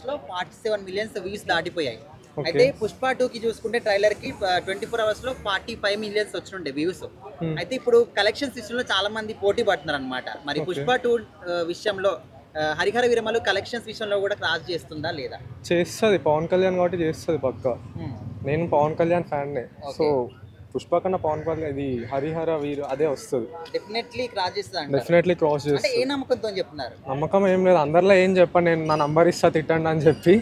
లో 47 millions views దాటిపోయాయి. అయితే పుష్ప 2 కి చూసుకుంటే ట్రైలర్ కి 24 అవర్స్ లో 45 మిలియన్స్ వచ్చిండే వ్యూస్. అయితే ఇప్పుడు కలెక్షన్స్ విషయంలో చాలా మంది పోటీ పడుతున్నారు అనమాట. మరి పుష్ప 2 విషయంలో హరిహర వీరమలు కలెక్షన్స్ విషయంలో కూడా క్రాస్ చేస్తుందా లేదా? చేస్తుంది, పవన్ కళ్యాణ్ కాబట్టి చేస్తుంది పక్కా. నేను పవన్ కళ్యాణ్ ఫ్యాన్నే. సో పుష్ప కన్నా పవన్ కళ్యాణ్ ఇది హరిహర వీరు అదే వస్తుంది. డెఫినెట్లీ క్రాస్ చేస్తుంది. డెఫినెట్లీ క్రాస్ చేస్తుంది. ఏ నమ్మకంతో చెప్తున్నారు? నమ్మకం ఏం లేదు, అందరిలో ఏం చెప్పాను నేను, నా నంబర్ ఇస్తా తిట్టండి అని చెప్పి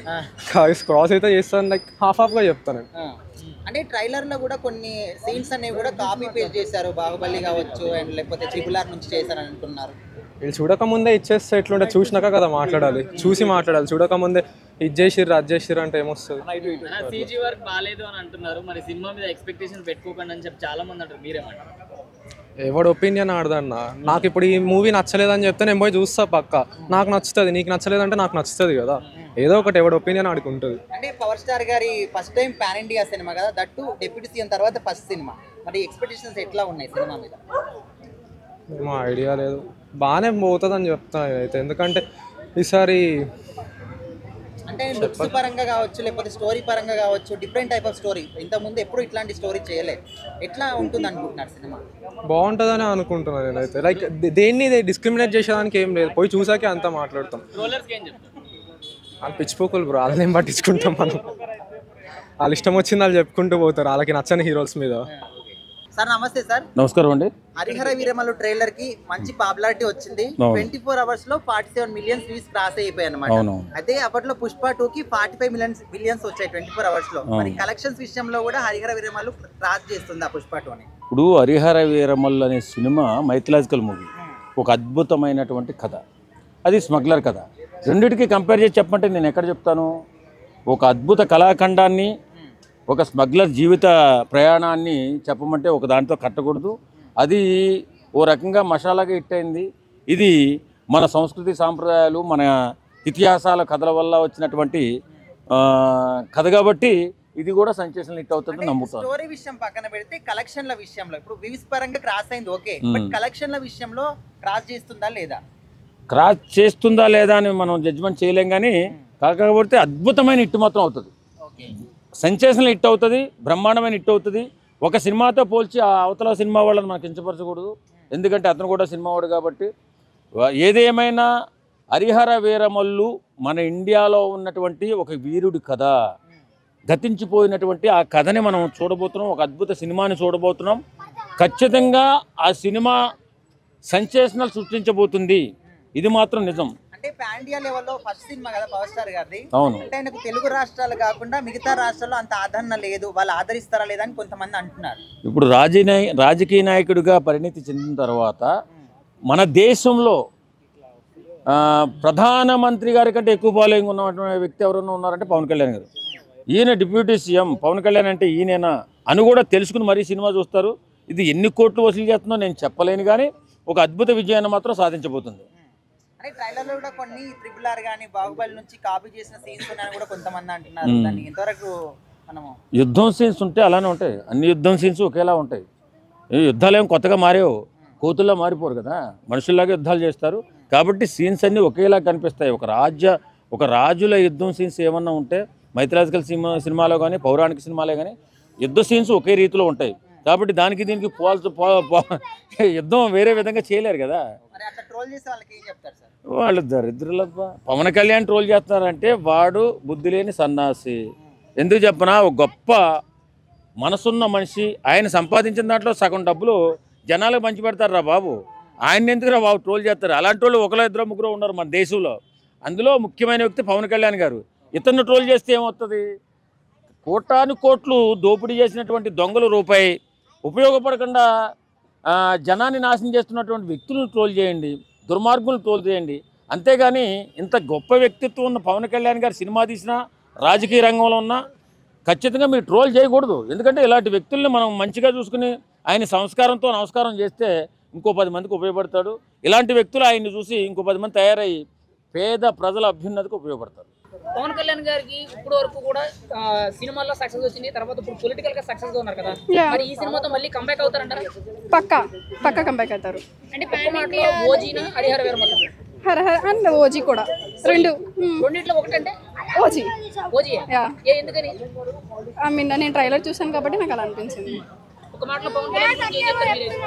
క్రాస్ అయితే చేస్తాను, లైక్ హాఫ్గా చెప్తాను. అంటే ట్రైలర్ లో కూడా కొన్ని సీన్స్ అనేవి కూడా కాపీ పేస్ట్ చేశారు, బాహుబలి కావచ్చు అండ్ లేకపోతే ట్రిపుల్ ఆర్ నుంచి చేశారని అంటున్నారు. వీళ్ళు చూడకముందే ఇచ్చేస్తే ఎట్లుంటే, చూసినాక కదా మాట్లాడాలి, చూసి మాట్లాడాలి. చూడకముందే ఇది చేసిర్రు అది చేసిర్రు అంటే ఏమొస్తుంది? సీజీ వర్క్ బాగాలేదు అని అంటున్నారు, మరి సినిమా మీద ఎక్స్పెక్టేషన్ పెట్టుకోకండి అని చెప్పి చాలా మంది అంటారు, మీరేమంటారు? ఎవడు ఒపీనియన్ ఆడదన్న. నాకు ఇప్పుడు ఈ మూవీ నచ్చలేదని చెప్తే నేను పోయి చూస్తా పక్క, నాకు నచ్చుతుంది, నీకు నచ్చలేదంటే నాకు నచ్చుతుంది కదా. ఏదో ఒకటి ఎవడు ఒపీనియన్ ఆడికి ఉంటుంది. అంటే పవర్ స్టార్ గారి first time pan India cinema కదా, దట్టు డిప్యూటీ సీఎం తర్వాత ఫస్ట్ సినిమా. మరి ఎక్స్పెక్టేషన్స్ ఎట్లా ఉన్నాయి సినిమా మీద? ఏమో ఐడియా లేదు, బాగానే పోతుందని చెప్తాను అయితే. ఎందుకంటే ఈసారి అంటే లుక్స్ పరంగా కావచ్చు లేకపోతే స్టోరీ పరంగా కావచ్చు, డిఫరెంట్ టైప్ ఆఫ్ స్టోరీ. ఇంతకుముందు ఎప్పుడు ఇట్లాంటి స్టోరీ చేయలేదు. ఎట్లా ఉంటుంది అనుకుంటున్నారు సినిమా? బాగుంటుందని అనుకుంటున్నాను నేనైతే. లైక్ దేన్ని డిస్క్రిమినేట్ చేసేదానికి ఏం లేదు, పోయి చూసాకే అంతా మాట్లాడతాం. వాళ్ళు పిచ్చిపోకులు బ్రో, వాళ్ళని ఏం పట్టించుకుంటాం మనం. వాళ్ళు ఇష్టం వచ్చింది వాళ్ళు చెప్పుకుంటూ పోతారు, వాళ్ళకి నచ్చని హీరోస్ మీద. సార్ నమస్తే సార్. నమస్కారం అండి. హరిహర వీరమలు ట్రైలర్ కి మంచి పాపులారిటీ వచ్చింది. 24 అవర్స్ లో 47 మిలియన్స్ వ్యూస్ క్రాస్ అయిపోయాయి అనమాట. అయితే అప్పట్లో పుష్ప 2 కి 45 మిలియన్స్ వచ్చాయి 24 అవర్స్ లో. మరి కలెక్షన్స్ విషయంలో కూడా హరిహర వీరమలు క్రాస్ చేస్తుంది ఆ పుష్ప 2 ని. ఇప్పుడు హరిహర వీరమల్లు అనే సినిమా మైథలాజికల్ మూవీ, ఒక అద్భుతమైనటువంటి కథ. అది స్మగ్లర్ కథ. రెండింటికి కంపేర్ చేసి చెప్పమంటే నేను ఎక్కడ చెప్తాను? ఒక అద్భుత కళాఖండాన్ని, ఒక స్మగ్లర్ జీవిత ప్రయాణాన్ని చెప్పమంటే ఒక దాంతో కట్టకూడదు. అది ఓ రకంగా మసాలాగా హిట్ అయింది. ఇది మన సంస్కృతి సాంప్రదాయాలు, మన ఇతిహాసాల కథల వల్ల వచ్చినటువంటి కథ కాబట్టి ఇది కూడా సెన్సేషనల్ హిట్ అవుతుంది నమ్ముతాను. స్టోరీ విషయం పక్కన పెడితే కలెక్షన్ల విషయంలో ఇప్పుడు వ్యూస్ పరంగా క్రాస్ అయింది ఓకే, బట్ కలెక్షన్ల విషయంలో క్రాస్ చేస్తుందా లేదా? క్రాస్ చేస్తుందా లేదా అని మనం జడ్జిమెంట్ చేయలేం, కానీ కాకపోతే అద్భుతమైన హిట్ మాత్రం అవుతుంది. సెన్సేషనల్ హిట్ అవుతుంది, బ్రహ్మాండమైన హిట్ అవుతుంది. ఒక సినిమాతో పోల్చి ఆ అవతల సినిమా వాళ్ళని మనకు కించపరచకూడదు, ఎందుకంటే అతను కూడా సినిమా వాడు కాబట్టి. ఏదేమైనా హరిహర వీరమల్లు మన ఇండియాలో ఉన్నటువంటి ఒక వీరుడి కథ, గతించిపోయినటువంటి ఆ కథని మనం చూడబోతున్నాం, ఒక అద్భుత సినిమాని చూడబోతున్నాం. ఖచ్చితంగా ఆ సినిమా సెన్సేషనల్ సృష్టించబోతుంది, ఇది మాత్రం నిజం. అంటే పాన్ ఇండియా లెవెల్లో ఫస్ట్ సినిమా కదా పవర్ స్టార్ గారిది. అవును. అంటే ఆయనకు తెలుగు రాష్ట్రాలు కాకుండా మిగతా రాష్ట్రాల్లో అంత ఆదరణ లేదు, వాళ్ళు ఆదరిస్తారా లేదా అని కొంతమంది అంటున్నారు. ఇప్పుడు రాజకీయ నాయకుడిగా పరిణితి చెందిన తర్వాత మన దేశంలో ప్రధానమంత్రి గారి కంటే ఎక్కువ ఫాలోయింగ్ ఉన్నటువంటి వ్యక్తి ఎవరైనా ఉన్నారంటే పవన్ కళ్యాణ్ గారు. ఈయన డిప్యూటీ సీఎం, పవన్ కళ్యాణ్ అంటే ఈయనేనా అని కూడా తెలుసుకుని మరీ సినిమా చూస్తారు. ఇది ఎన్ని కోట్లు వసూలు చేస్తుందో నేను చెప్పలేను, కానీ ఒక అద్భుత విజయాన్ని మాత్రం సాధించబోతుంది. అంటే ట్రైలర్లో కూడా కొన్ని ట్రిపుల్ ఆర్ కానీ బాహుబలి నుంచి కాపీ చేసిన సీన్స్ ఉన్నాయని కూడా కొంతమంది అంటున్నారు. దాన్ని ఇంతవరకు మనము యుద్ధం సీన్స్ ఉంటే అలానే ఉంటాయి, అన్ని యుద్ధం సీన్స్ ఒకేలా ఉంటాయి. ఈ యుద్ధాలు ఏం కొత్తగా మారేవు, కోతుల్లో మారిపోరు కదా, మనుషుల్లాగా యుద్ధాలు చేస్తారు కాబట్టి సీన్స్ అన్నీ ఒకేలా కనిపిస్తాయి. ఒక రాజుల యుద్ధం సీన్స్ ఏమన్నా ఉంటే మైథలాజికల్ సినిమాలో కానీ పౌరాణిక సినిమాలో కానీ యుద్ధ సీన్స్ ఒకే రీతిలో ఉంటాయి కాబట్టి దానికి దీనికి యుద్ధం వేరే విధంగా చేయలేరు కదా. వాళ్ళు దరిద్రులబ్బా. పవన్ కళ్యాణ్ ట్రోల్ చేస్తున్నారంటే వాడు బుద్ధి లేని సన్నాసి. ఎందుకు చెప్పనా, ఒక గొప్ప మనసున్న మనిషి, ఆయన సంపాదించిన దాంట్లో సగం డబ్బులు జనాలకు పంచి పెడతారు రా బాబు. ఆయన ఎందుకు రా బాబు ట్రోల్ చేస్తారు? అలాంటి వాళ్ళు ఒకరు ఇద్దరు ముగ్గురు ఉన్నారు మన దేశంలో. అందులో ముఖ్యమైన వ్యక్తి పవన్ కళ్యాణ్ గారు. ఇతన్ని ట్రోల్ చేస్తే ఏమవుతుంది? కోటాను కోట్లు దోపిడీ చేసినటువంటి దొంగల రూపాయి ఉపయోగపడకుండా జనాన్ని నాశనం చేస్తున్నటువంటి వ్యక్తులను ట్రోల్ చేయండి, దుర్మార్గులను ట్రోల్ చేయండి. అంతేగాని ఇంత గొప్ప వ్యక్తిత్వం ఉన్న పవన్ కళ్యాణ్ గారు సినిమా తీసినా, రాజకీయ రంగంలో ఉన్నా ఖచ్చితంగా మీరు ట్రోల్ చేయకూడదు. ఎందుకంటే ఇలాంటి వ్యక్తుల్ని మనం మంచిగా చూసుకుని ఆయన సంస్కారంతో నమస్కారం చేస్తే ఇంకో 10 మందికి ఉపయోగపడతాడు. ఇలాంటి వ్యక్తులు ఆయన్ని చూసి ఇంకో 10 మంది తయారయ్యి పేద ప్రజల అభ్యున్నతికి ఉపయోగపడతారు. పవన్ కళ్యాణ్ గారికి ఇప్పుడు వరకు కూడా సినిమాల్లో సక్సెస్ వచ్చింది, తర్వాత ఇప్పుడు పొలిటికల్ గా సక్సెస్ గా ఉన్నారు కదా, మరి ఈ సినిమాతో మళ్ళీ కంబ్యాక్ అవుతారంటారా? పక్కా కంబ్యాక్ అవుతారు. అంటే ఓజీనా హరిహర వీరమల్లు హరహర అండ్ ఓజీ కూడా రెండిట్లో ఒకటంటే ఓజీ ఓజీ యా ఎందుకని ఐ మీన్ నేను ట్రైలర్ చూసాను కాబట్టి నాకు అలా అనిపించింది. ఒక మాటలో పవన్ కళ్యాణ్ గురించి ఏం చెప్తారు మీరు?